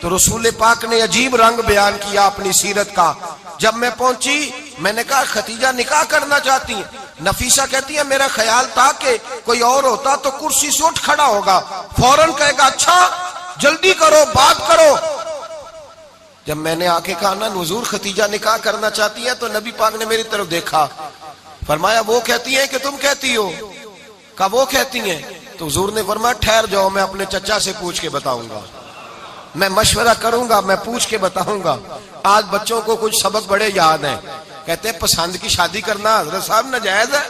تو رسول پاک نے عجیب رنگ بیان کیا اپنی سیرت کا. جب میں پہنچی میں نے کہا ختیجہ نکاح کرنا چاہتی ہیں. نفیسہ کہتی ہے میرا خیال تھا کہ کوئی اور ہوتا تو کرسی سے اٹھ کھڑا ہوگا, فوراً کہے گا اچھا جلدی کرو بات کرو. جب میں نے آ کے کہا نا حضور ختیجہ نکاح کرنا چاہتی ہے تو نبی پاک نے میری طرف دیکھا, فرمایا وہ کہتی ہیں کہ تم کہتی ہو؟ کہا وہ کہتی ہیں. تو حضور نے فرمایا ٹھہر جاؤ, میں اپنے چچا سے پوچھ کے بتاؤں گا, میں مشورہ کروں گا, میں پوچھ کے بتاؤں گا. آج بچوں کو کچھ سبق بڑے یاد ہیں, کہتے ہیں پسند کی شادی کرنا حضرت صاحب ناجائز ہے,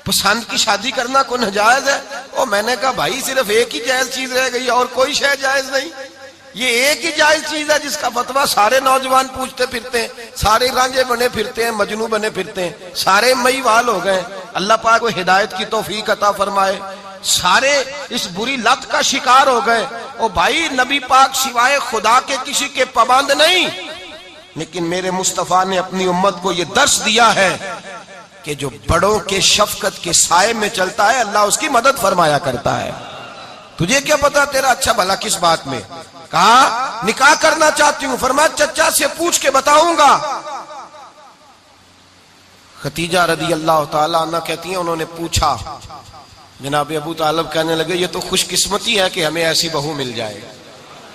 پسند کی شادی کرنا کوئی ناجائز ہے. اور میں نے کہا بھائی صرف ایک ہی جائز چیز رہ گئی اور کوئی شے جائز نہیں, یہ ایک ہی جائز چیز ہے جس کا فتویٰ سارے نوجوان پوچھتے پھرتے ہیں, سارے رانجے بنے پھرتے ہیں, مجنو بنے پھرتے ہیں, سارے مئی وال ہو گئے. اللہ پاک کو ہدایت کی توفیق عطا فرمائے. سارے اس بری لت کا شکار ہو گئے. اور بھائی نبی پاک سوائے خدا کے کسی کے پابند نہیں, لیکن میرے مصطفیٰ نے اپنی امت کو یہ درس دیا ہے کہ جو بڑوں کے شفقت کے سائے میں چلتا ہے اللہ اس کی مدد فرمایا کرتا ہے. تجھے کیا پتا تیرا اچھا بھلا کس بات میں؟ کہا نکاح کرنا چاہتی ہوں, فرمایا چچا سے پوچھ کے بتاؤں گا. ختیجہ رضی اللہ تعالیٰ عنہ کہتی ہیں انہوں نے پوچھا. جناب ابو طالب کہنے لگے یہ تو خوش قسمتی ہے کہ ہمیں ایسی بہو مل جائے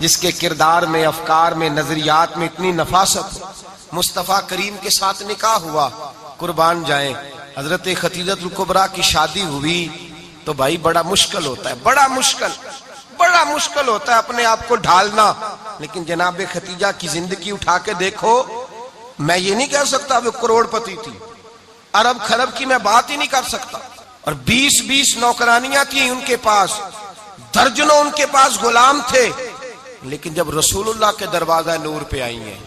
جس کے کردار میں, افکار میں, نظریات میں اتنی نفاست ہو. مصطفیٰ کریم کے ساتھ نکاح ہوا, قربان جائیں. حضرت ختیجہ الکبریٰ کی شادی ہوئی تو بھائی بڑا مشکل ہوتا ہے, بڑا مشکل ہوتا ہے اپنے آپ کو ڈھالنا. لیکن جناب ختیجہ کی زندگی اٹھا کے دیکھو, میں یہ نہیں کہہ سکتا وہ کروڑ پتی تھی, ارب خرب کی میں بات ہی نہیں کر سکتا. اور 20 نوکرانیاں تھیں ان کے پاس, درجنوں ان کے پاس غلام تھے. لیکن جب رسول اللہ کے دروازہ نور پہ آئی ہیں,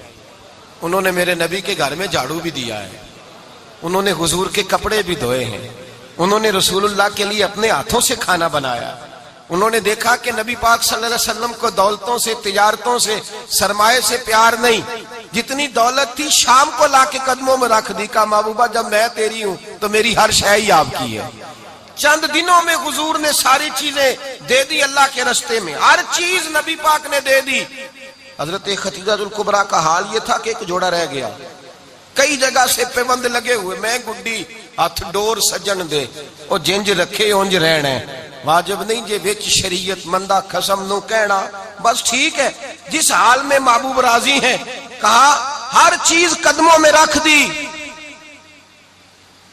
انہوں نے میرے نبی کے گھر میں جھاڑو بھی دیا ہے, انہوں نے حضور کے کپڑے بھی دھوئے ہیں, انہوں نے رسول اللہ کے لیے اپنے ہاتھوں سے کھانا بنایا. انہوں نے دیکھا کہ نبی پاک صلی اللہ علیہ وسلم کو دولتوں سے, تجارتوں سے, سرمایے سے پیار نہیں. جتنی دولت تھی شام کو لا کے قدموں میں رکھ دی. کہا محبوبہ جب میں تیری ہوں تو میری ہر شے ہی آپ کی ہے. چند دنوں میں حضور نے ساری چیزیں دے دی اللہ کے رستے میں, ہر چیز نبی پاک نے دے دی. حضرت ختیجہ الکبریٰ کا حال یہ تھا کہ ایک جوڑا رہ گیا, کئی جگہ سے پیوند لگے ہوئے, میں گڈی ہاتھ ڈور سجن دے او جنج رکھے اونج رہنا, واجب نہیں جے وچ شریعت مندہ قسم نو کہنا, بس ٹھیک ہے جس حال میں محبوب راضی ہیں. کہا ہر چیز قدموں میں رکھ دی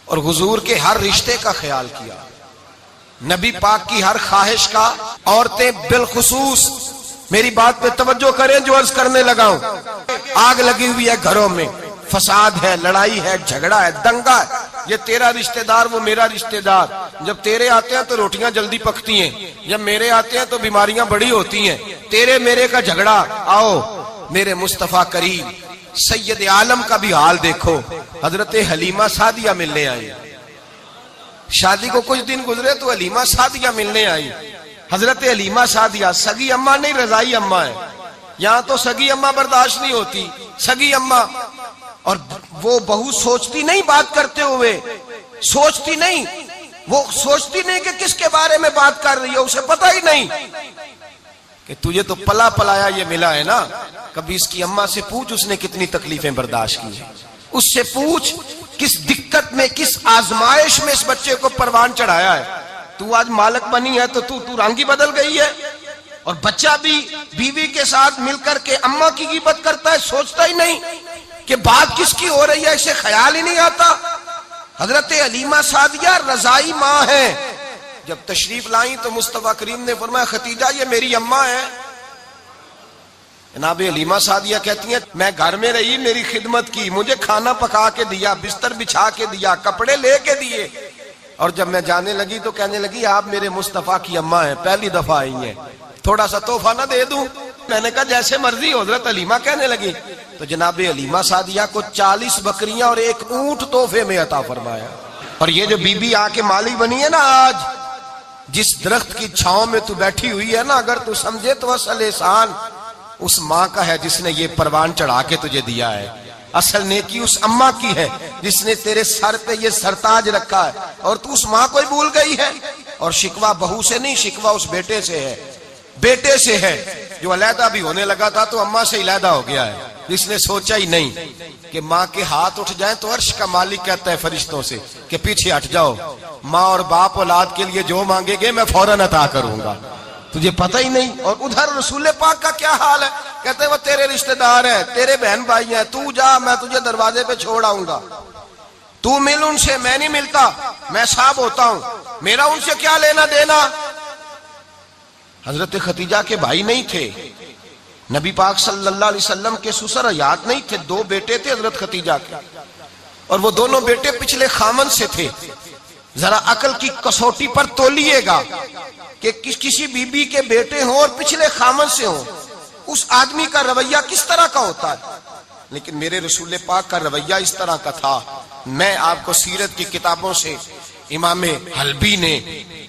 اور حضور کے ہر رشتے کا خیال کیا, نبی پاک کی ہر خواہش کا. عورتیں بالخصوص میری بات پہ توجہ کریں جو عرض کرنے لگا ہوں. آگ لگی ہوئی ہے گھروں میں, فساد ہے, لڑائی ہے, جھگڑا ہے, دنگا ہے, یہ تیرا رشتہ دار وہ میرا رشتہ دار. جب تیرے آتے ہیں تو روٹیاں جلدی پکتی ہیں, جب میرے آتے ہیں تو بیماریاں بڑی ہوتی ہیں. تیرے میرے کا جھگڑا. آؤ میرے مصطفیٰ کریم سید عالم کا بھی حال دیکھو. حضرت حلیمہ سعدیہ ملنے آئی, شادی کو کچھ دن گزرے تو حلیمہ سعدیہ ملنے آئی. حضرت حلیمہ سعدیہ سگی اماں نہیں رضائی اماں ہے. یہاں تو سگی اماں برداشت نہیں ہوتی, سگی اماں. اور وہ بہو سوچتی نہیں بات کرتے ہوئے, سوچتی نہیں, وہ سوچتی نہیں کہ کس کے بارے میں بات کر رہی ہے, اسے پتہ ہی نہیں کہ تجھے تو پلا پلایا یہ ملا ہے نا. کبھی اس کی اماں سے پوچھ اس نے کتنی تکلیفیں برداشت کی ہیں, اس سے پوچھ کس دقت میں, کس آزمائش میں اس بچے کو پروان چڑھایا ہے. تو آج مالک بنی ہے تو تو رنگ ہی بدل گئی ہے. اور بچہ بھی بیوی کے ساتھ مل کر کے اماں کی غیبت کرتا ہے, سوچتا ہی نہیں کہ بات کس کی ہو رہی ہے, اسے خیال ہی نہیں آتا. حضرت حلیمہ سعدیہ رضائی ماں ہے. جب تشریف لائیں تو مصطفیٰ کریم نے فرمایا ختیجہ یہ میری اماں ہے. جناب حلیمہ سعدیہ کہتی ہیں میں گھر میں رہی, میری خدمت کی, مجھے کھانا پکا کے دیا, بستر بچھا کے دیا, کپڑے لے کے دیے. اور جب میں جانے لگی تو کہنے لگی آپ میرے مصطفیٰ کی اماں ہیں, پہلی دفعہ آئی ہیں, تھوڑا سا تحفہ نہ دے دوں؟ میں نے کہا جیسے مرضی. حضرت حلیمہ کہنے لگی. تو جناب حلیمہ سعدیہ کو 40 بکریاں اور 1 اونٹ تحفے میں عطا فرمایا. اور یہ جو بی بی آ کے مالک بنی ہے نا آج, جس درخت کی چھاؤں میں تو بیٹھی ہوئی ہے نا, اگر تو سمجھے تو اصل احسان اس ماں کا ہے جس نے یہ پروان چڑھا کے تجھے دیا ہے. اصل نیکی اس اماں کی ہے جس نے تیرے سر پہ یہ سرتاج رکھا ہے, اور تو اس ماں کو ہی بھول گئی ہے. اور شکوہ بہو سے نہیں, شکوہ اس بیٹے سے ہے. بیٹے سے ہے جو علیحدہ بھی ہونے لگا تھا تو اماں سے علیحدہ ہو گیا ہے. جس نے سوچا ہی نہیں کہ ماں کے ہاتھ اٹھ جائیں تو عرش کا مالک کہتا ہے فرشتوں سے کہ پیچھے ہٹ جاؤ, ماں اور باپ اولاد کے لیے جو مانگے گے میں فوراً عطا کروں گا. تجھے پتہ ہی نہیں. اور ادھر رسول پاک کا کیا حال ہے, کہتے ہیں وہ تیرے رشتہ دار ہیں, تیرے بہن بھائی ہیں, تو جا میں تجھے دروازے پہ چھوڑ آؤں گا, تو مل ان سے, میں نہیں ملتا, میں صاحب ہوتا ہوں, میرا ان سے کیا لینا دینا. حضرت خدیجہ کے بھائی نہیں تھے, نبی پاک صلی اللہ علیہ وسلم کے سسر حیات نہیں تھے, 2 بیٹے تھے حضرت خدیجہ کے, اور وہ دونوں بیٹے پچھلے خامن سے تھے. ذرا عقل کی کسوٹی پر تولیے گا کہ کسی بی بی کے بیٹے ہوں اور پچھلے خامن سے ہوں, اس آدمی کا رویہ کس طرح کا ہوتا ہے. لیکن میرے رسول پاک کا رویہ اس طرح کا تھا. میں آپ کو سیرت کی کتابوں سے امام حلبی نے,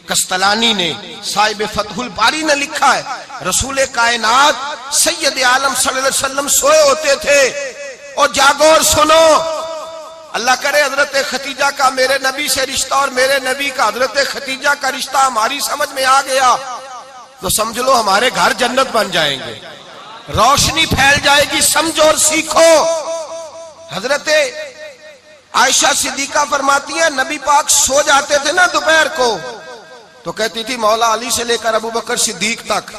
کستلانی نے, صاحب فتح الباری نے لکھا ہے, رسول کائنات سید عالم صلی اللہ علیہ وسلم سوئے ہوتے تھے, اور جاگو اور سنو, اللہ کرے حضرت خدیجہ کا میرے نبی سے رشتہ اور میرے نبی کا حضرت خدیجہ کا رشتہ ہماری سمجھ میں آ گیا تو سمجھ لو ہمارے گھر جنت بن جائیں گے, روشنی پھیل جائے گی. سمجھو اور سیکھو. حضرت عائشہ صدیقہ فرماتی ہیں نبی پاک سو جاتے تھے نا دوپہر کو تو کہتی تھی مولا علی سے لے کر ابو بکر صدیق تک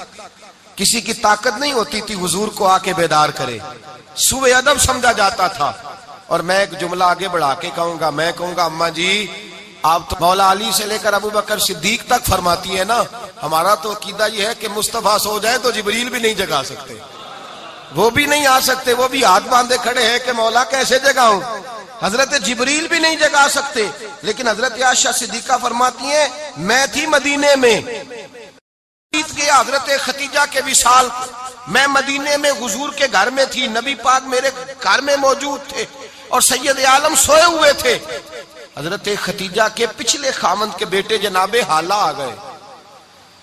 کسی کی طاقت نہیں ہوتی تھی حضور کو آ کے بیدار کرے, سوء ادب سمجھا جاتا تھا. اور میں ایک جملہ آگے بڑھا کے کہوں گا, میں کہوں گا اماں جی آپ تو مولا علی سے لے کر ابو بکر صدیق تک فرماتی ہے نا, ہمارا تو عقیدہ یہ ہے کہ مصطفیٰ سو جائے تو جبریل بھی نہیں جگا سکتے, وہ بھی نہیں آ سکتے, وہ بھی ہاتھ باندھے کھڑے ہیں کہ مولا کیسے جگاؤں. حضرت جبریل بھی نہیں جگا سکتے. لیکن حضرت عائشہ صدیقہ فرماتی ہیں میں تھی مدینے میں حضرت خدیجہ کے وصال, میں مدینے میں حضور کے گھر میں تھی, نبی پاک میرے گھر میں موجود تھے اور سید عالم سوئے ہوئے تھے. حضرت خدیجہ کے پچھلے خامند کے بیٹے جناب حالہ آ گئے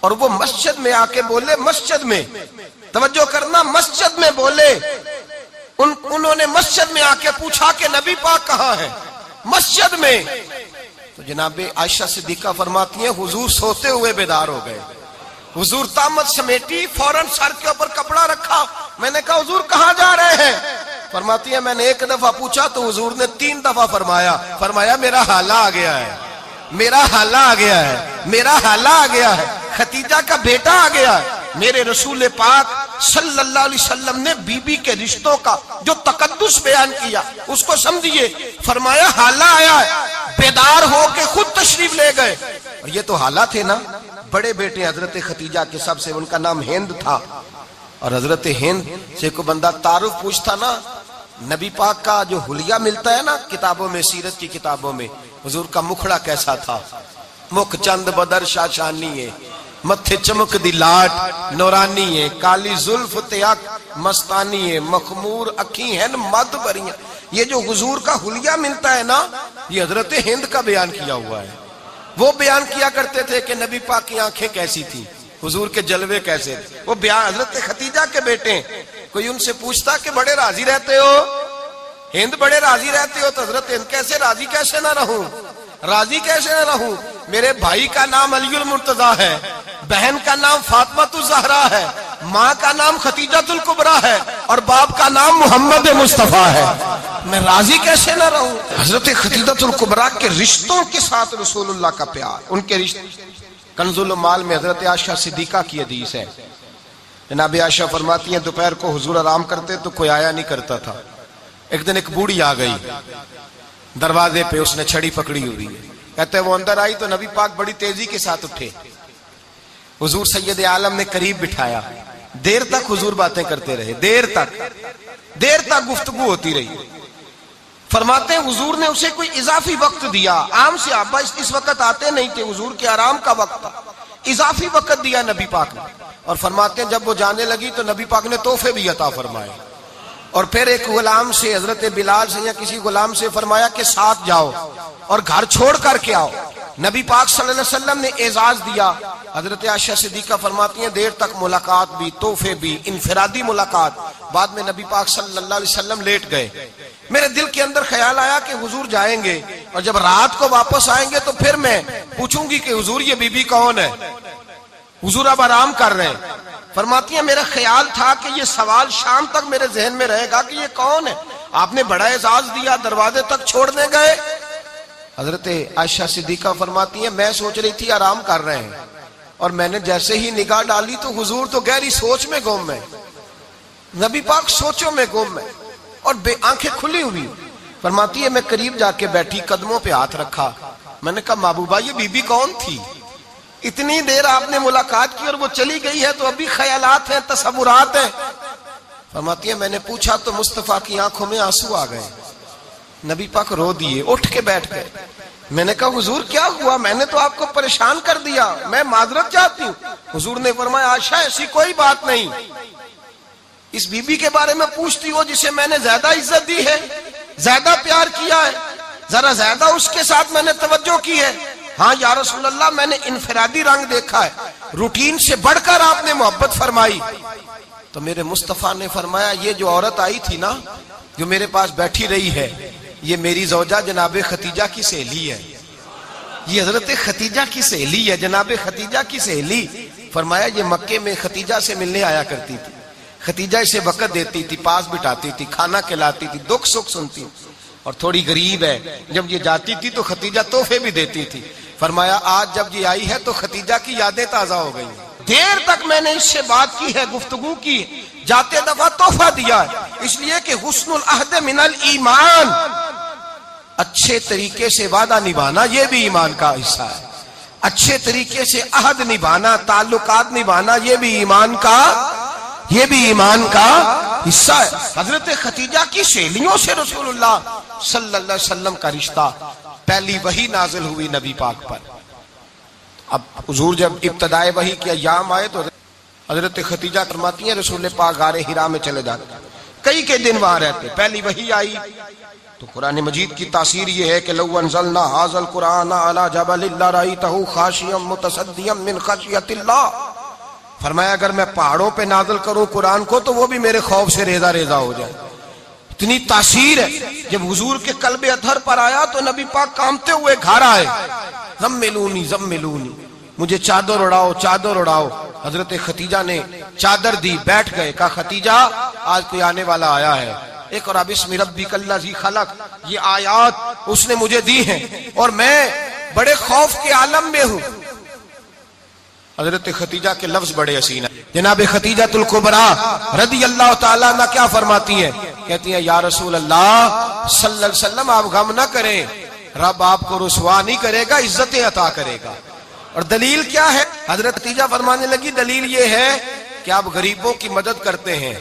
اور وہ مسجد میں آ کے بولے, مسجد میں توجہ کرنا, مسجد میں بولے, انہوں نے مسجد میں آ کے پوچھا کہ نبی پاک کہاں ہے, مسجد میں. تو جناب عائشہ صدیقہ فرماتی ہیں حضور سوتے ہوئے بیدار ہو گئے. حضور طامت سمیٹی, فوراً سر کے اوپر کپڑا رکھا. میں نے کہا حضور کہاں جا رہے ہیں؟ فرماتی ہے میں نے 1 دفعہ پوچھا تو حضور نے 3 دفعہ فرمایا میرا حالہ آ گیا ہے, میرا حالہ آ گیا ہے, میرا حالہ آ گیا ہے, خدیجہ کا بیٹا آ گیا ہے. میرے رسول پاک صلی اللہ علیہ وسلم نے بی بی کے رشتوں کا جو تقدس بیان کیا اس کو سمجھیے. فرمایا حالہ آیا ہے, بیدار ہو کے خود تشریف لے گئے. اور یہ تو حالہ تھے نا, بڑے بیٹے حضرت خدیجہ کے, سب سے ان کا نام ہند تھا. اور حضرت ہند سے کوئی بندہ تعارف پوچھتا نا, نبی پاک کا جو حلیہ ملتا ہے نا کتابوں میں, سیرت کی کتابوں میں, حضور کا مکھڑا کیسا تھا, مکھ چند بدر شاشانی ہے, متھے چمک دی لاٹ نورانی ہے, کالی زلف تیاک مستانی ہے, مخمور اکھی ہیں مد بریاں. یہ جو حضور کا حلیہ ملتا ہے نا یہ حضرت ہند کا بیان کیا ہوا ہے. وہ بیان کیا کرتے تھے کہ نبی پاک کی آنکھیں کیسی تھی, حضور کے جلوے کیسے تھے. وہ بیان حضرت خدیجہ کے بیٹے. کوئی ان سے پوچھتا کہ بڑے راضی رہتے ہو, ہند بڑے راضی رہتے ہو, تو حضرت ہند کیسے راضی کیسے نہ رہوں, راضی کیسے نہ رہوں. میرے بھائی کا نام علی المرتضیٰ ہے, بہن کا نام فاطمہ الزہرا ہے, ماں کا نام خدیجہ الکبریٰ ہے, اور باپ کا نام محمد مصطفیٰ ہے, میں راضی کیسے نہ رہوں. حضرت خدیجہ الکبریٰ کے رشتوں کے ساتھ رسول اللہ کا پیار, ان کے رشتے. کنز المال میں حضرت عائشہ صدیقہ کی حدیث ہے, جناب عائشہ فرماتی ہیں دوپہر کو حضور آرام کرتے تو کوئی آیا نہیں کرتا تھا. ایک دن ایک بوڑھی آ گئی دروازے پہ, اس نے چھڑی پکڑی ہوئی ہے. کہتے ہیں وہ اندر آئی تو نبی پاک بڑی تیزی کے ساتھ اٹھے, حضور سید عالم نے قریب بٹھایا, دیر تک حضور باتیں کرتے رہے, دیر تک گفتگو ہوتی رہی. فرماتے ہیں حضور نے اسے کوئی اضافی وقت دیا, عام صحابہ اس وقت آتے نہیں تھے, حضور کے آرام کا وقت تھا, اضافی وقت دیا نبی پاک نے. اور فرماتے ہیں جب وہ جانے لگی تو نبی پاک نے تحفے بھی عطا فرمائے. اور پھر ایک غلام سے, حضرت بلال سے یا کسی غلام سے فرمایا کہ ساتھ جاؤ اور گھر چھوڑ کر کے آؤ. نبی پاک صلی اللہ علیہ وسلم نے اعزاز دیا. حضرت عائشہ صدیقہ فرماتی ہیں دیر تک ملاقات بھی, تحفے بھی, انفرادی ملاقات. بعد میں نبی پاک صلی اللہ علیہ وسلم لیٹ گئے. میرے دل کے اندر خیال آیا کہ حضور جائیں گے اور جب رات کو واپس آئیں گے تو پھر میں پوچھوں گی کہ حضور یہ بی بی کون ہے, حضور اب آرام کر رہے ہیں. فرماتی ہیں میرا خیال تھا کہ یہ سوال شام تک میرے ذہن میں رہے گا کہ یہ کون ہے، آپ نے بڑا اعزاز دیا، دروازے تک چھوڑنے گئے۔ حضرت عائشہ صدیقہ فرماتی ہیں میں سوچ رہی تھی آرام کر رہے ہیں، اور میں نے جیسے ہی نگاہ ڈالی تو حضور تو گہری سوچ میں گم ہے، نبی پاک سوچوں میں گم ہے اور آنکھیں کھلی ہوئی۔ فرماتی ہے میں قریب جا کے بیٹھی، قدموں پہ ہاتھ رکھا، میں نے کہا محبوبہ یہ بی بی کون تھی؟ اتنی دیر آپ نے ملاقات کی اور وہ چلی گئی ہے تو ابھی خیالات ہیں، تصورات ہیں۔ فرماتی ہے میں نے پوچھا تو مصطفیٰ کی آنکھوں میں آنسو آ گئے، نبی پاک رو دیے، اٹھ کے بیٹھ گئے۔ میں نے کہا حضور کیا ہوا؟ میں نے تو آپ کو پریشان کر دیا، میں معذرت چاہتی ہوں۔ حضور نے فرمایا عائشہ ایسی کوئی بات نہیں، اس بی بی کے بارے میں پوچھتی ہو جسے میں نے زیادہ عزت دی ہے، زیادہ پیار کیا ہے، ذرا زیادہ اس کے ساتھ میں نے توجہ کی ہے۔ ہاں یا رسول اللہ میں نے انفرادی رنگ دیکھا ہے، روٹین سے بڑھ کر آپ نے محبت فرمائی۔ تو میرے مصطفیٰ نے فرمایا یہ جو عورت آئی تھی نا، جو میرے پاس بیٹھی رہی ہے، یہ میری زوجہ جناب ختیجہ کی سہیلی ہے، یہ حضرت ختیجہ کی سہیلی ہے، جناب ختیجہ کی سہیلی۔ فرمایا یہ مکے میں ختیجہ سے ملنے آیا کرتی تھی، ختیجہ اسے وقت دیتی تھی، پاس بٹھاتی تھی، کھانا کھلاتی تھی، دکھ سکھ سنتی، اور تھوڑی غریب ہے، جب یہ جاتی تھی تو ختیجہ تحفے بھی دیتی تھی۔ فرمایا آج جب یہ آئی ہے تو ختیجہ کی یادیں تازہ ہو گئی، دیر تک میں نے اس سے بات کی ہے، گفتگو کی، جاتے دفعہ تحفہ دیا ہے، اس لیے کہ حسن العہد من الایمان، اچھے طریقے سے وعدہ نبھانا یہ بھی ایمان کا حصہ ہے، اچھے طریقے سے عہد نبھانا، تعلقات نبھانا یہ بھی ایمان کا حصہ ہے۔ حضرت ختیجہ کی سہیلیوں سے رسول اللہ صلی اللہ علیہ وسلم کا رشتہ، پہلی وحی نازل ہوئی نبی پاک پر۔ اب حضور جب ابتدائے وحی کے ایام آئے تو حضرت ختیجہ فرماتی ہیں رسول پاک غار حرا میں چلے جاتے، کئی کے دن وہاں رہتے، پہلی وحی آئی تو قرآن مجید کی تاثیر یہ ہے کہ لو انزلنا ھذا القرآن علی جبل لرأیتہ خاشعا متصدعا من خشیۃ اللہ، فرمایا اگر میں پہاڑوں پہ نازل کروں قرآن کو تو وہ بھی میرے خوف سے ریزہ ریزہ ہو جائے، اتنی تاثیر ہے۔ جب حضور کے قلب اطہر پر آیا تو نبی پاک کامتے ہوئے گھر آئے، زملونی زملونی، مجھے چادر اڑاؤ چادر اڑاؤ۔ حضرت ختیجہ نے چادر دی، بیٹھ گئے، کہا ختیجہ آج کوئی آنے والا آیا ہے، اقرأ بسم ربک الذی خلق، یہ آیات اس نے مجھے دی ہیں اور میں بڑے خوف کے عالم میں ہوں۔ حضرت ختیجہ کے لفظ بڑے حسین ہیں، جناب ختیجہ الکبریٰ رضی اللہ تعالیٰ عنہ کیا فرماتی ہیں؟ کہتی ہیں یا رسول اللہ صلی اللہ علیہ وسلم آپ غم نہ کریں، رب آپ کو رسوا نہیں کرے گا، عزتیں عطا کرے گا۔ اور دلیل کیا ہے؟ حضرت ختیجہ فرمانے لگی دلیل یہ ہے کہ آپ غریبوں کی مدد کرتے ہیں،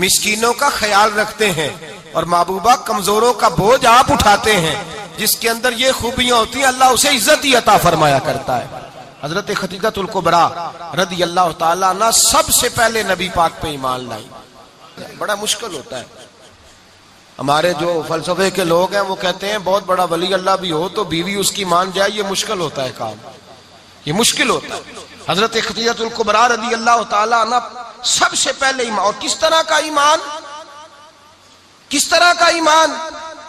مسکینوں کا خیال رکھتے ہیں، اور محبوبہ کمزوروں کا بوجھ آپ اٹھاتے ہیں، جس کے اندر یہ خوبیاں ہوتی ہیں اللہ اسے عزت ہی عطا فرمایا کرتا ہے۔ حضرت ختیجہ الکبریٰ رضی اللہ تعالیٰ عنہ سب سے پہلے نبی پاک پہ ایمان لائی۔ بڑا مشکل ہوتا ہے، ہمارے جو فلسفے کے لوگ ہیں وہ کہتے ہیں بہت بڑا ولی اللہ بھی ہو تو بیوی اس کی مان جائے، یہ مشکل ہوتا ہے کام، یہ مشکل ہوتا ہے۔ حضرت ختیجہ الکبریٰ رضی اللہ تعالیٰ عنہ سب سے پہلے ایمان، اور کس طرح کا ایمان؟ کس طرح کا ایمان؟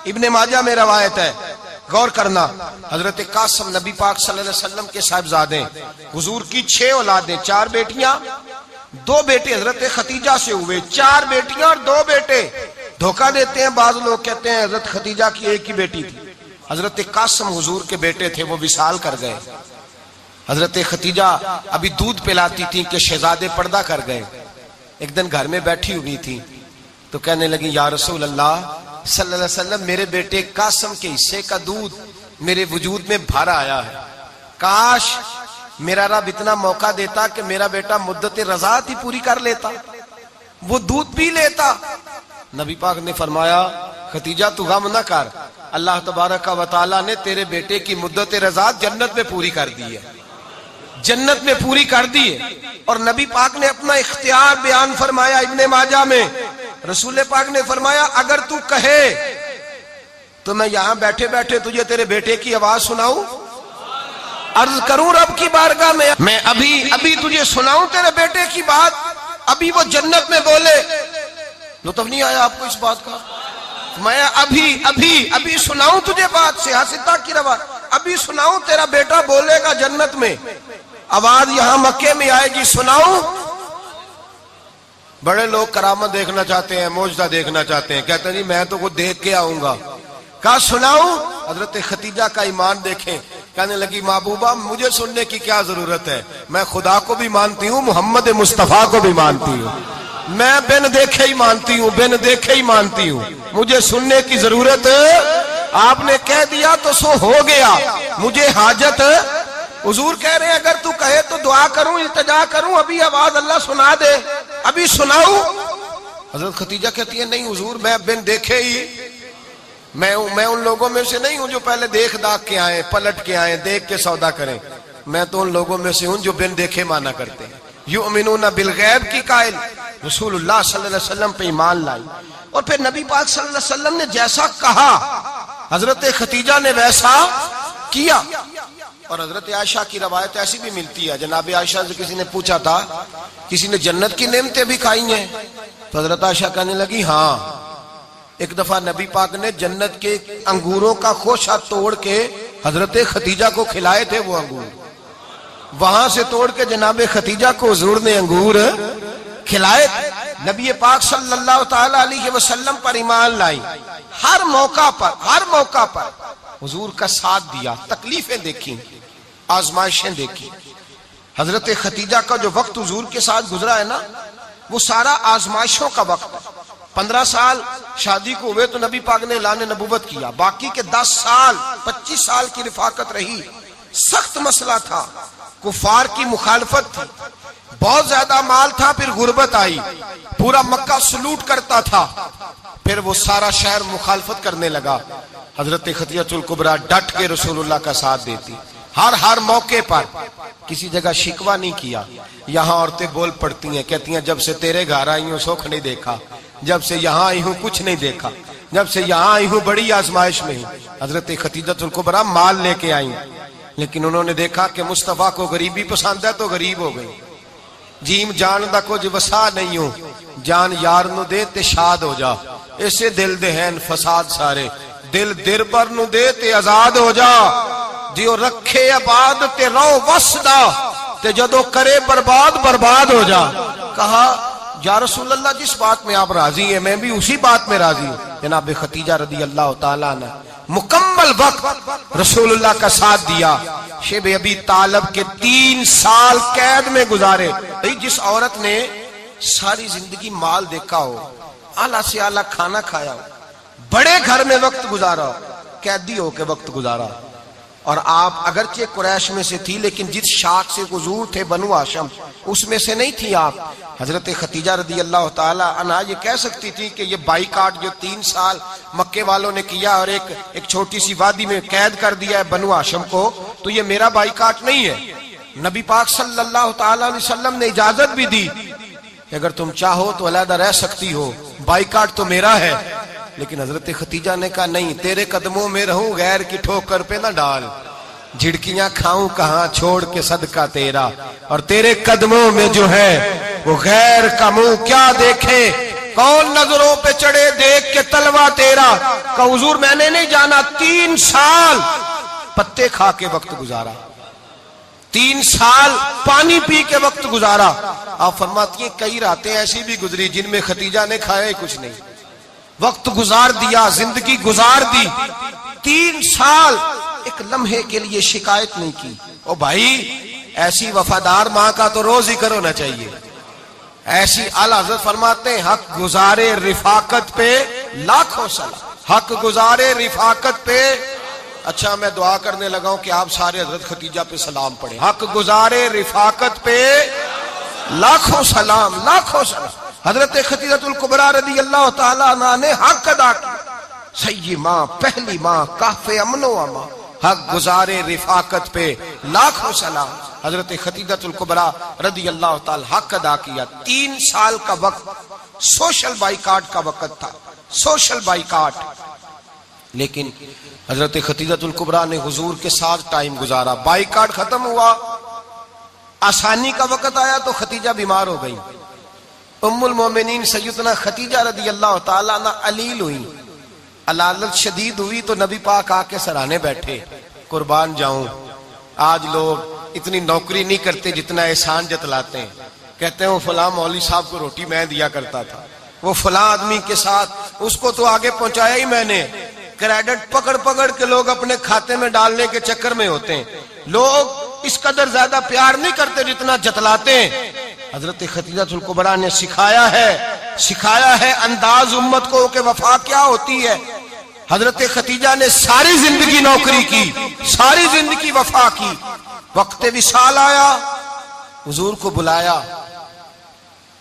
ابن ماجہ میں روایت ہے، غور کرنا، حضرت قاسم نبی پاک صلی اللہ علیہ وسلم کے صاحبزادے، حضور کی 6 اولادیں، 4 بیٹیاں 2 بیٹے حضرت ختیجہ سے ہوئے، 4 بیٹیاں اور 2 بیٹے۔ دھوکہ دیتے ہیں بعض لوگ، کہتے ہیں حضرت ختیجہ کی ایک ہی بیٹی تھی، حضرت قاسم حضور کے بیٹے تھے، وہ وصال کر گئے۔ حضرت ختیجہ ابھی دودھ پلاتی تھی کہ شہزادے پردہ کر گئے۔ ایک دن گھر میں بیٹھی ہوئی تھی تو کہنے لگی یا رسول اللہ صلی اللہ علیہ وسلم میرے بیٹے قاسم کے حصے کا دودھ میرے وجود میں بھر آیا ہے، کاش میرا رب اتنا موقع دیتا کہ میرا بیٹا مدت رضاعت ہی پوری کر لیتا، وہ دودھ پی لیتا۔ نبی پاک نے فرمایا ختیجہ تو غم نہ کر، اللہ تبارک و تعالیٰ نے تیرے بیٹے کی مدت رضاعت جنت میں پوری کر دی ہے، جنت میں پوری کر دی ہے۔ اور نبی پاک نے اپنا اختیار بیان فرمایا ابن ماجہ میں، رسول پاک نے فرمایا اگر تو کہے تو میں یہاں بیٹھے بیٹھے تجھے تیرے بیٹے کی آواز سناؤں، عرض کروں رب کی بارگاہ میں ابھی تجھے سناؤں تیرے بیٹے کی بات، ابھی وہ جنت میں بولے۔ لطف نہیں آیا آپ کو اس بات کا؟ میں ابھی سناؤں تجھے بات، سیاستہ کی روایت، ابھی سناؤں تیرا بیٹا بولے گا جنت میں، آواز یہاں مکے میں آئے گی، سناؤں؟ بڑے لوگ کرامت دیکھنا چاہتے ہیں، معجزہ دیکھنا چاہتے ہیں، کہتے ہیں جی میں تو وہ دیکھ کے آؤں گا. کہا سناؤں؟ حضرت خدیجہ کا ایمان دیکھیں. کہنے لگی محبوبہ مجھے سننے کی کیا ضرورت ہے، میں خدا کو بھی مانتی ہوں، محمد مصطفیٰ کو بھی مانتی ہوں، میں بن دیکھے ہی مانتی ہوں، بن دیکھے ہی مانتی ہوں، مجھے سننے کی ضرورت آپ نے کہہ دیا تو سو ہو گیا، مجھے حاجت. حضور کہہ رہے ہیں اگر تو کہے تو دعا کروں، التجا کروں، ابھی آواز اللہ سنا دے، ابھی سناؤں؟ حضرت خدیجہ کہتی ہے نہیں حضور میں بن دیکھے ہی، میں ان لوگوں میں سے نہیں ہوں جو پہلے دیکھ داکھ کے آئیں، پلٹ کے آئیں، دیکھ کے سودا کریں. میں تو ان لوگوں میں سے ہوں جو بن دیکھے مانا کرتے ہیں. یؤمنون بالغیب کی قائل رسول اللہ صلی اللہ علیہ وسلم پہ ایمان لائی. اور پھر نبی پاک صلی اللہ علیہ وسلم نے جیسا کہا حضرت خدیجہ نے ویسا کیا. اور حضرت عائشہ کی روایت ایسی بھی ملتی ہے، جناب عائشہ سے کسی نے پوچھا تھا کسی نے جنت کی نعمتیں بھی کھائی ہیں؟ تو حضرت عائشہ کہنے لگی ہاں، ایک دفعہ نبی پاک نے جنت کے انگوروں کا خوشہ توڑ کے حضرت خدیجہ کو کھلائے تھے. وہ انگور وہاں سے توڑ کے جناب خدیجہ کو حضور نے انگور کھلائے. نبی پاک صلی اللہ تعالی علیہ وسلم پر ایمان لائی، ہر موقع پر حضور کا ساتھ دیا، تکلیفیں دیکھی، آزمائشیں دیکھی. حضرت خدیجہ کا جو وقت حضور کے ساتھ گزرا ہے نا وہ سارا آزمائشوں کا وقت. 15 سال شادی کو ہوئے تو نبی پاک نے اعلان نبوت کیا، باقی کے 10 سال 25 سال کی رفاقت رہی. سخت مسئلہ تھا، کفار کی مخالفت تھی، بہت زیادہ مال تھا، پھر غربت آئی، پورا مکہ سلوٹ کرتا تھا، پھر وہ سارا شہر مخالفت کرنے لگا. حضرت خدیجہ الکبریٰ ڈٹ کے رسول اللہ کا ساتھ دیتی، ہر موقع پر کسی جگہ شکوہ نہیں کیا. یہاں عورتیں بول پڑتی ہیں، کہتی ہیں جب سے تیرے گھر آئی ہوں سکھ نہیں دیکھا، جب سے یہاں آئی ہوں کچھ نہیں دیکھا، جب سے یہاں آئی ہوں بڑی آزمائش میں ہوں. حضرت خدیجہ الکبریٰ مال لے کے آئیں، لیکن انہوں نے دیکھا کہ مصطفیٰ کو غریبی پسند ہے تو غریب ہو گئی. جیم جان دا کچھ وسا نہیں ہوں، جان یار نو دے تے شاد ہو جا، اسے دل دے ہیں فساد سارے، دل دربر نو دے تے آزاد ہو جا، دیو رکھے آباد تے رو وسدا تے جدو کرے برباد ہو جا. کہا یا رسول اللہ جس بات میں آپ راضی ہیں میں بھی اسی بات میں راضی ہوں. جناب خدیجہ رضی اللہ تعالیٰ نے مکمل وقت رسول اللہ کا ساتھ دیا. شیب ابی طالب کے 3 سال قید میں گزارے. جس عورت نے ساری زندگی مال دیکھا ہو، اعلیٰ سے اعلیٰ کھانا کھایا ہو، بڑے گھر میں وقت گزارا ہو، قیدی ہو کے وقت گزارا. اور آپ اگرچہ قریش میں سے تھی لیکن جس شاخ سے حضور تھے بنو ہاشم اس میں سے نہیں تھی آپ. حضرت خدیجہ رضی اللہ تعالی عنہا یہ کہہ سکتی تھی کہ یہ بائیکاٹ جو 3 سال مکے والوں نے کیا اور ایک چھوٹی سی وادی میں قید کر دیا ہے بنو ہاشم کو، تو یہ میرا بائیکاٹ نہیں ہے. نبی پاک صلی اللہ تعالی علیہ وسلم نے اجازت بھی دی کہ اگر تم چاہو تو علیحدہ رہ سکتی ہو، بائیکاٹ تو میرا ہے. لیکن حضرت خدیجہ نے کہا نہیں، تیرے قدموں میں رہوں غیر کی ٹھوکر پہ نہ ڈال، جھڑکیاں کھاؤں کہاں چھوڑ کے صدقہ تیرا، اور تیرے قدموں میں جو ہے وہ غیر کا منہ کیا دیکھے، کون نظروں پہ چڑھے دیکھ کے تلوا تیرا. کہ حضور میں نے نہیں جانا، 3 سال پتے کھا کے وقت گزارا، 3 سال پانی پی کے وقت گزارا. آپ فرماتی ہیں کئی راتیں ایسی بھی گزری جن میں خدیجہ نے کھایا ہی کچھ نہیں، وقت گزار دیا، زندگی گزار دی. 3 سال ایک لمحے کے لیے شکایت نہیں کی. او بھائی ایسی وفادار ماں کا تو روز ذکر ہونا چاہیے. ایسی اعلیٰ حضرت فرماتے ہیں حق گزارے رفاقت پہ لاکھوں سلام، حق گزارے رفاقت پہ. اچھا میں دعا کرنے لگا ہوں کہ آپ سارے حضرت خدیجہ پہ سلام پڑھیں. حق گزارے رفاقت پہ لاکھوں سلام، لاکھوں سلام. حضرت خدیجہ الکبریٰ رضی اللہ تعالیٰ عنہ نے حق ادا کیا. سیدی ماں، پہلی ماں، کہف امن و امان، حق گزارے رفاقت پہ لاکھوں سلام. حضرت خدیجہ الکبریٰ رضی اللہ تعالی حق ادا کیا. 3 سال کا وقت سوشل بائیکاٹ کا وقت تھا، سوشل بائیکاٹ. لیکن حضرت خدیجہ الکبریٰ نے حضور کے ساتھ ٹائم گزارا. بائیکاٹ ختم ہوا، آسانی کا وقت آیا تو خدیجہ بیمار ہو گئی. ام المومنین سیدنا خدیجہ رضی اللہ تعالیٰ عنہ علیل ہوئی، علالت شدید ہوئی تو نبی پاک آ کے سرانے بیٹھے. قربان جاؤں، آج لوگ اتنی نوکری نہیں کرتے جتنا احسان جتلاتے ہیں. کہتے ہیں وہ فلاں مولوی صاحب کو روٹی میں دیا کرتا تھا، وہ فلاں آدمی کے ساتھ، اس کو تو آگے پہنچایا ہی میں نے۔ کریڈٹ پکڑ پکڑ کے لوگ اپنے کھاتے میں ڈالنے کے چکر میں ہوتے ہیں، لوگ اس قدر زیادہ پیار نہیں کرتے جتنا جتلاتے ہیں۔ حضرت خدیجہ الکبریٰ نے سکھایا ہے انداز امت کو کہ وفا کیا ہوتی ہے۔ حضرت خدیجہ نے ساری زندگی نوکری کی، ساری زندگی وفا کی، وقت وصال آیا، حضور کو بلایا،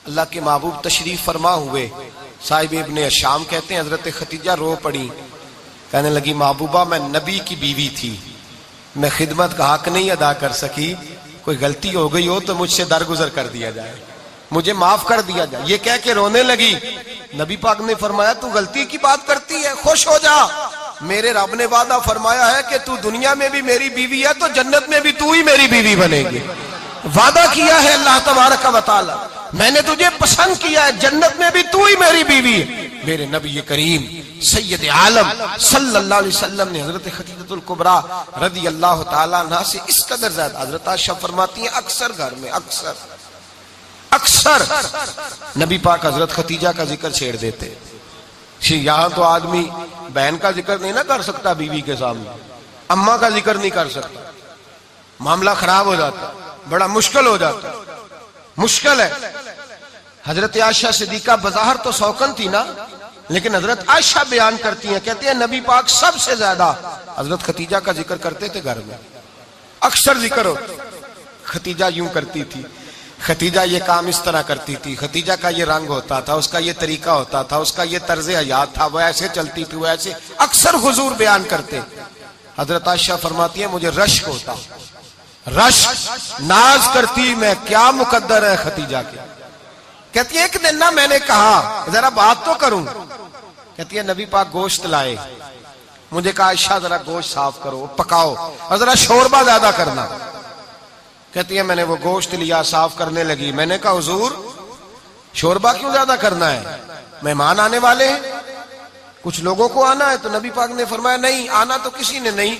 اللہ کے محبوب تشریف فرما ہوئے۔ صاحب ابن الشام کہتے ہیں حضرت خدیجہ رو پڑی، کہنے لگی محبوبہ میں نبی کی بیوی تھی، میں خدمت کا حق نہیں ادا کر سکی، کوئی غلطی ہو گئی ہو تو مجھ سے درگزر کر دیا جائے، مجھے معاف کر دیا جائے۔ یہ کہہ کے رونے لگی۔ نبی پاک نے فرمایا تو غلطی کی بات کرتی ہے، خوش ہو جا، میرے رب نے وعدہ فرمایا ہے کہ تو دنیا میں بھی میری بیوی ہے تو جنت میں بھی تو ہی میری بیوی بنے گی۔ وعدہ کیا ہے اللہ تبارک و تعالی، میں نے تجھے پسند کیا ہے، جنت میں بھی تو ہی میری بیوی ہے۔ میرے نبی کریم سید عالم صلی اللہ علیہ وسلم نے حضرت خدیجہ الکبریٰ رضی اللہ تعالیٰ عنہ سے اس قدر زیادہ، حضرت عائشہ فرماتی ہیں اکثر گھر میں اکثر نبی پاک حضرت خدیجہ کا ذکر چھیڑ دیتے۔ یہاں تو آدمی بہن کا ذکر نہیں نہ کر سکتا بیوی کے سامنے، اماں کا ذکر نہیں کر سکتا، معاملہ خراب ہو جاتا، بڑا مشکل ہو جاتا، مشکل ہے۔ حضرت عائشہ صدیقہ بظاہر تو سوکن تھی نا، لیکن حضرت عائشہ بیان کرتی ہیں، کہتے ہیں نبی پاک سب سے زیادہ حضرت خدیجہ کا ذکر کرتے تھے گھر میں، اکثر ذکر ہوتا۔ خدیجہ یوں کرتی تھی، خدیجہ یہ کام اس طرح کرتی تھی، خدیجہ کا یہ رنگ ہوتا تھا، اس کا یہ طریقہ ہوتا تھا، اس کا یہ طرز حیات تھا، وہ ایسے چلتی تھی، وہ ایسے، اکثر حضور بیان کرتے۔ حضرت عائشہ فرماتی ہیں مجھے رشک ہوتا، رشک، ناز کرتی میں، کیا مقدر ہے خدیجہ کے۔ کہتی ہے ایک دن نا میں نے کہا ذرا بات تو کروں، کہتی ہے نبی پاک گوشت لائے، مجھے کہا عائشہ ذرا گوشت صاف کرو، پکاؤ اور ذرا شوربہ زیادہ کرنا۔ کہتی ہے میں نے وہ گوشت لیا، صاف کرنے لگی، میں نے کہا حضور شوربہ کیوں زیادہ کرنا ہے، مہمان آنے والے ہیں، کچھ لوگوں کو آنا ہے۔ تو نبی پاک نے فرمایا نہیں، آنا تو کسی نے نہیں،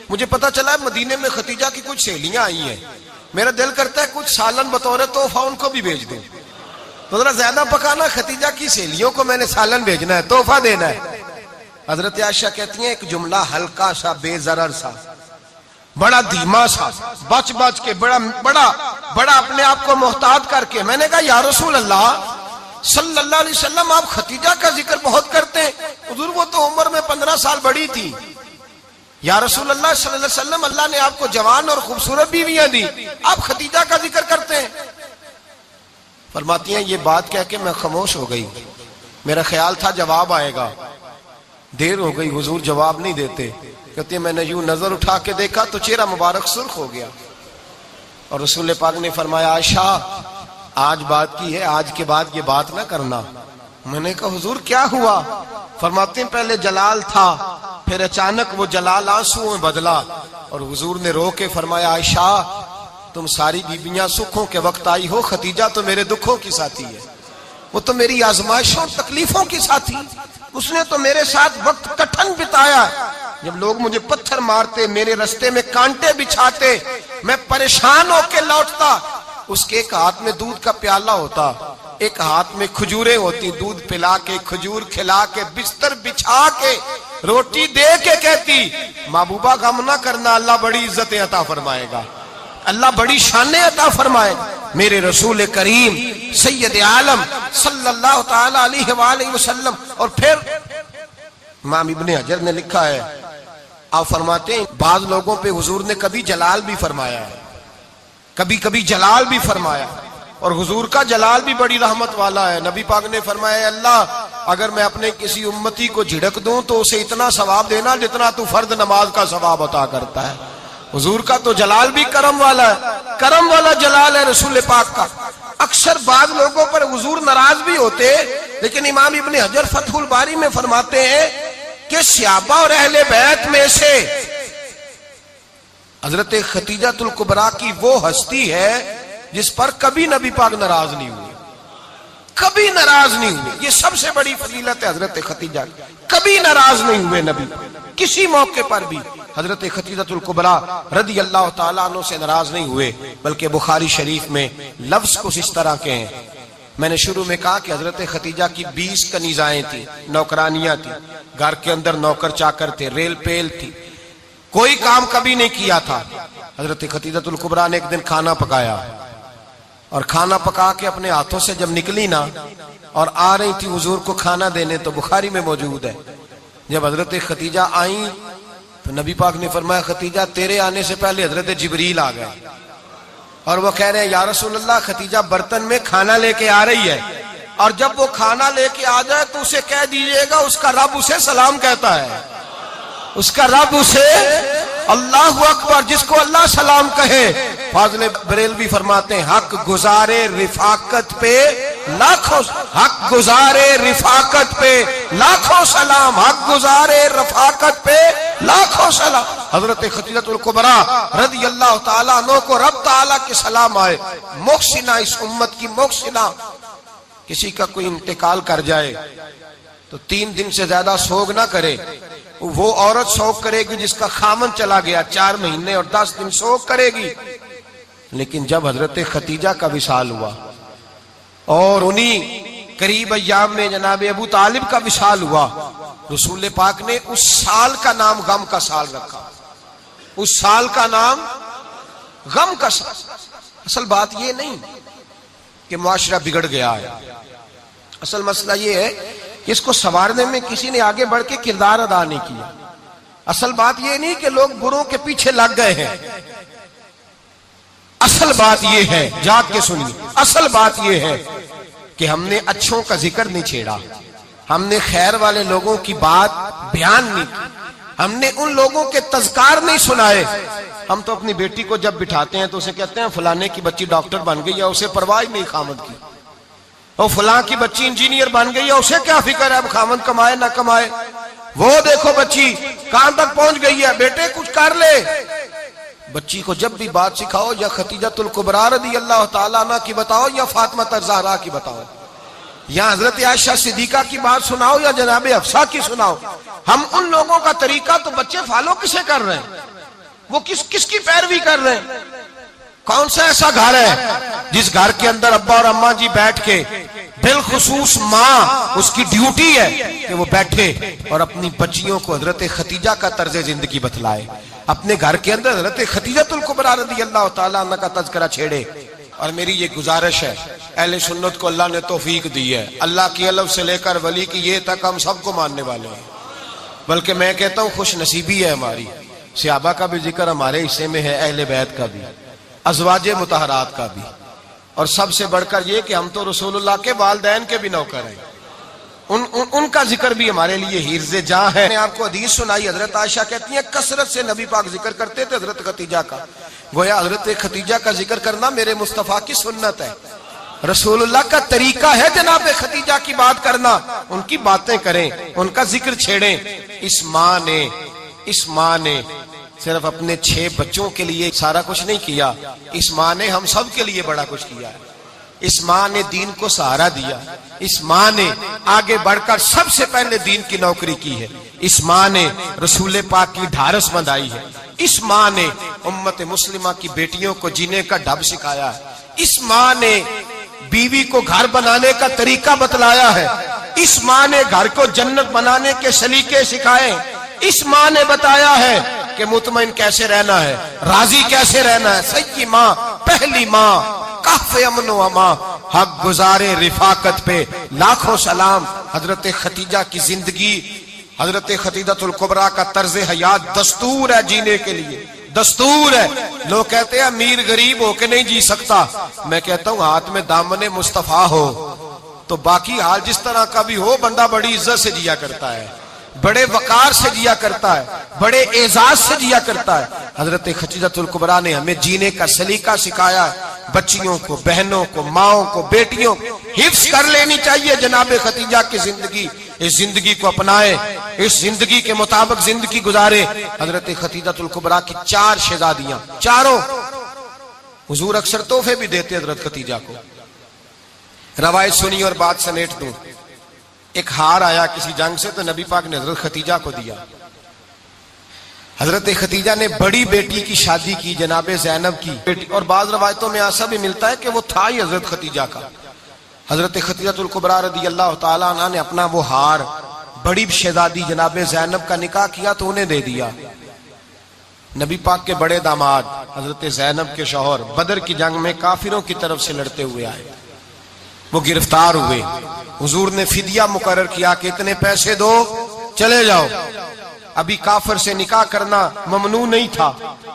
مجھے پتا چلا ہے مدینے میں خدیجہ کی کچھ سہیلیاں آئی ہیں، میرا دل کرتا ہے کچھ سالن بطور تحفہ ان کو بھی بھیج دوں، تو ذرا زیادہ پکانا، خدیجہ کی سہیلیوں کو میں نے سالن بھیجنا ہے، تحفہ دینا ہے۔ حضرت عائشہ کہتی ہیں ایک جملہ ہلکا سا، بے ضرر سا، بڑا دھیما سا، بچ کے بڑا اپنے آپ کو محتاط کر کے، میں نے کہا یا رسول اللہ صلی اللہ علیہ وسلم آپ خدیجہ کا ذکر بہت کرتے ہیں، حضور وہ تو عمر میں 15 سال بڑی تھی۔ یا رسول اللہ صلی اللہ علیہ وسلم اللہ نے آپ کو جوان اور خوبصورت بیویاں دی، آپ خدیجہ کا ذکر کرتے ہیں۔ فرماتی ہیں یہ بات کہہ کے میں خاموش ہو گئی، میرا خیال تھا جواب آئے گا، دیر ہو گئی، حضور جواب نہیں دیتے۔ کہتے ہیں میں نے یوں نظر اٹھا کے دیکھا تو چہرہ مبارک سرخ ہو گیا، اور رسول پاک نے فرمایا عائشہ آج بات کی ہے، آج کے بعد یہ بات نہ کرنا۔ میں نے کہا حضور کیا ہوا؟ فرماتے ہیں پہلے جلال تھا، پھر اچانک وہ جلال آنسو میں بدلا، اور حضور نے رو کے فرمایا عائشہ تم ساری بیویاں سکھوں کے وقت آئی ہو، خدیجہ تو میرے دکھوں کی ساتھی ہے، وہ تو میری آزمائشوں تکلیفوں کی ساتھی، اس نے تو میرے ساتھ وقت کٹھن بتایا، جب لوگ مجھے پتھر مارتے، میرے رستے میں کانٹے بچھاتے، میں پریشان ہو کے لوٹتا، اس کے ایک ہاتھ میں دودھ کا پیالہ ہوتا، ایک ہاتھ میں کھجوریں ہوتی، دودھ پلا کے، کھجور کھلا کے، بستر بچھا کے، روٹی دے کے کہتی محبوبہ غم نہ کرنا، اللہ بڑی عزتیں عطا فرمائے گا، اللہ بڑی شانیں عطا فرمائے گا۔ میرے رسول کریم سید عالم صلی اللہ تعالی علیہ وآلہ وسلم۔ اور پھر امام ابن حجر نے لکھا ہے، آپ فرماتے ہیں بعض لوگوں پہ حضور نے کبھی جلال بھی فرمایا ہے، کبھی جلال بھی فرمایا، اور حضور کا جلال بھی بڑی رحمت والا ہے۔ نبی پاک نے فرمایا اللہ اگر میں اپنے کسی امتی کو جھڑک دوں تو اسے اتنا ثواب دینا جتنا تو فرض نماز کا ثواب عطا کرتا ہے۔ حضور کا تو جلال بھی کرم والا ہے، کرم والا جلال ہے رسول پاک کا۔ اکثر بعض لوگوں پر حضور ناراض بھی ہوتے، لیکن امام ابن حجر فتح الباری میں فرماتے ہیں کہ صحابہ اور اہل بیت میں سے حضرت خدیجہ الکبریٰ کی وہ ہستی ہے جس پر کبھی نبی پاک ناراض نہیں ہوئے، کبھی ناراض نہیں ہوئے۔ یہ سب سے بڑی فضیلت ہے حضرت خدیجہ، کبھی ناراض نہیں ہوئے نبی کسی موقع پر بھی۔ حضرت خدیجہ الکبریٰ رضی اللہ تعالیٰ عنہ سے ناراض نہیں ہوئے، بلکہ بخاری شریف میں لفظ کچھ اس طرح کے ہیں۔ میں نے شروع میں کہا کہ حضرت خدیجہ کی 20 کنیزائیں تھیں، نوکرانیاں تھیں، گھر کے اندر نوکر چاکر تھے، ریل پیل تھی، کوئی کام کبھی نہیں کیا تھا۔ حضرت خدیجہ الکبریٰ نے ایک دن کھانا پکایا، اور کھانا پکا کے اپنے ہاتھوں سے جب نکلی نا اور آ رہی تھی حضور کو کھانا دینے، تو بخاری میں موجود ہے جب حضرت خدیجہ آئیں تو نبی پاک نے فرمایا خدیجہ تیرے آنے سے پہلے حضرت جبریل آ گئے، اور وہ کہہ رہے ہیں یا رسول اللہ خدیجہ برتن میں کھانا لے کے آ رہی ہے، اور جب وہ کھانا لے کے آ جائے تو اسے کہہ دیجئے گا اس کا رب اسے سلام کہتا ہے، اس کا رب اسے اللہ اکبر، جس کو اللہ سلام کہے۔ فاضل بریلوی فرماتے ہیں حق گزارے رفاقت پہ لاکھوں، حق گزارے رفاقت پہ لاکھوں سلام، حق گزارے رفاقت پہ لاکھوں سلام۔ حضرت خدیجہ الکبریٰ رضی اللہ تعالیٰ عنہ کو رب تعالیٰ کے سلام آئے۔ محسنہ، اس امت کی محسنہ، کسی کا کوئی انتقال کر جائے تو 3 دن سے زیادہ سوگ نہ کرے، وہ عورت سوگ کرے گی جس کا خامن چلا گیا، 4 مہینے اور 10 دن سوگ کرے گی۔ لیکن جب حضرت خدیجہ کا وصال ہوا اور انہی قریب ایام میں جناب ابو طالب کا وصال ہوا، رسول پاک نے اس سال کا نام غم کا سال رکھا، اس سال کا نام غم کا سال۔ اصل بات یہ نہیں کہ معاشرہ بگڑ گیا ہے، اصل مسئلہ یہ ہے کہ اس کو سنوارنے میں کسی نے آگے بڑھ کے کردار ادا نہیں کیا۔ اصل بات یہ نہیں کہ لوگ بروں کے پیچھے لگ گئے ہیں، اصل بات یہ ہے، جاگ کے سنیے، اصل بات یہ ہے کہ ہم نے اچھوں کا ذکر نہیں چھیڑا، ہم نے خیر والے لوگوں کی بات بیان نہیں کی، ہم نے ان لوگوں کے تذکار نہیں سنائے۔ ہم تو اپنی بیٹی کو جب بٹھاتے ہیں تو اسے کہتے ہیں فلانے کی بچی ڈاکٹر بن گئی ہے، اسے پرواہ نہیں خامد کی، اور فلاں کی بچی انجینئر بن گئی ہے، اسے کیا فکر ہے اب خامد کمائے نہ کمائے، وہ دیکھو بچی کہاں تک پہنچ گئی ہے، بیٹے کچھ کر لے۔ بچی کو جب بھی بات سکھاؤ یا خدیجہ الکبریٰ رضی اللہ تعالیٰ عنہ کی بتاؤ یا فاطمہ الزہرا کی بتاؤ، یا حضرت عائشہ صدیقہ کی بات سناؤ یا جناب حفصہ کی سناؤ۔ ہم ان لوگوں کا طریقہ تو بچے فالو کسے کر رہے ہیں، وہ کس کی پیروی کر رہے ہیں؟ کون سا ایسا گھر ہے جس گھر کے اندر ابا اور اماں جی بیٹھ کے، بالخصوص ماں، اس کی ڈیوٹی ہے کہ وہ بیٹھے اور اپنی بچیوں کو حضرت خدیجہ کا طرز زندگی بتلائے، اپنے گھر کے اندر حضرت خدیجہ الکبریٰ رضی اللہ تعالیٰ عنہ کا تذکرہ چھیڑے۔ اور میری یہ گزارش ہے، اہل سنت کو اللہ نے توفیق دی ہے، اللہ کی الف سے لے کر ولی کی یہ تک ہم سب کو ماننے والے ہیں، بلکہ میں کہتا ہوں خوش نصیبی ہے ہماری، صحابہ کا بھی ذکر ہمارے حصے میں ہے، اہل بیت کا بھی، ازواج مطہرات کا بھی، اور سب سے بڑھ کر یہ کہ ہم تو رسول اللہ کے والدین کے بھی نوکر ہیں، ان کا ذکر بھی ہمارے لیے حرز جاں ہے۔ میں نے آپ کو حدیث سنائی، حضرت عائشہ کہتی ہیں کثرت سے نبی پاک ذکر کرتے تھے حضرت خدیجہ کا، گویا حضرت خدیجہ کا ذکر کرنا میرے مصطفیٰ کی سنت ہے، رسول اللہ کا طریقہ ہے جناب خدیجہ کی بات کرنا، ان کی باتیں کریں، ان کا ذکر چھیڑیں۔ اس ماں نے صرف اپنے 6 بچوں کے لیے سارا کچھ نہیں کیا، اس ماں نے ہم سب کے لیے بڑا کچھ کیا ہے، اس ماں نے دین کو سہارا دیا، اس ماں نے آگے بڑھ کر سب سے پہلے دین کی نوکری کی ہے، اس ماں نے رسول پاک کی ڈھارس بندھائی ہے، اس ماں نے امت مسلمہ کی بیٹیوں کو جینے کا ڈھب سکھایا ہے، اس ماں نے بیوی کو گھر بنانے کا طریقہ بتلایا ہے، اس ماں نے گھر کو جنت بنانے کے سلیقے سکھائے، اس ماں نے بتایا ہے کہ مطمئن کیسے رہنا ہے، راضی کیسے رہنا ہے۔ سیدی ماں، پہلی ماں، کہف امن و امان، حق گزارے رفاقت پہ لاکھوں سلام۔ حضرت خدیجہ کی زندگی، حضرت خدیجہ الکبریٰ کا طرز حیات دستور ہے جینے کے لیے، دستور ہے۔ لوگ کہتے ہیں امیر غریب ہو کے نہیں جی سکتا، میں کہتا ہوں ہاتھ میں دامن مصطفیٰ ہو تو باقی حال جس طرح کا بھی ہو، بندہ بڑی عزت سے جیا کرتا ہے، بڑے وقار سے جیا کرتا ہے، بڑے اعزاز سے جیا کرتا ہے۔ حضرت خدیجہ الکبریٰ نے ہمیں جینے کا سلیقہ سکھایا ہے۔ بچیوں کو، بہنوں کو، ماؤں کو، بیٹیوں کو حفظ کر لینی چاہیے جناب خدیجہ کی زندگی، اس زندگی کو اپنائیں، اس زندگی کے مطابق زندگی گزارے۔ حضرت خدیجہ الکبریٰ کی 4 شہزادیاں، چاروں حضور اکثر تحفے بھی دیتے حضرت خدیجہ کو۔ روایت سنی اور بات سمیٹ دوں، ایک ہار آیا کسی جنگ سے تو نبی پاک نے حضرت خدیجہ کو دیا، حضرت خدیجہ نے بڑی بیٹی کی شادی کی جناب زینب کی بیٹی، اور بعض روایتوں میں ایسا بھی ملتا ہے کہ وہ تھا ہی حضرت خدیجہ کا۔ حضرت خدیجہ الکبریٰ رضی اللہ تعالیٰ عنہ نے اپنا وہ ہار بڑی شہزادی جناب زینب کا نکاح کیا تو انہیں دے دیا۔ نبی پاک کے بڑے داماد حضرت زینب کے شوہر بدر کی جنگ میں کافروں کی طرف سے لڑتے ہوئے آئے، وہ گرفتار ہوئے۔ حضور نے فدیہ مقرر کیا کہ اتنے پیسے دو چلے جاؤ۔ ابھی کافر سے نکاح کرنا ممنوع نہیں تھا،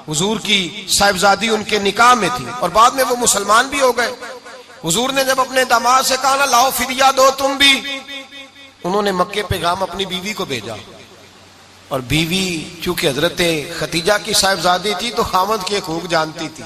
حضور کی صاحبزادی ان کے نکاح میں تھی، اور بعد میں وہ مسلمان بھی ہو گئے۔ حضور نے جب اپنے داماد سے کہا نا لاؤ فدیہ دو تم بھی، انہوں نے مکے پیغام اپنی بیوی کو بھیجا، اور بیوی چونکہ حضرت خدیجہ کی صاحبزادی تھی تو خامد کے حقوق جانتی تھی،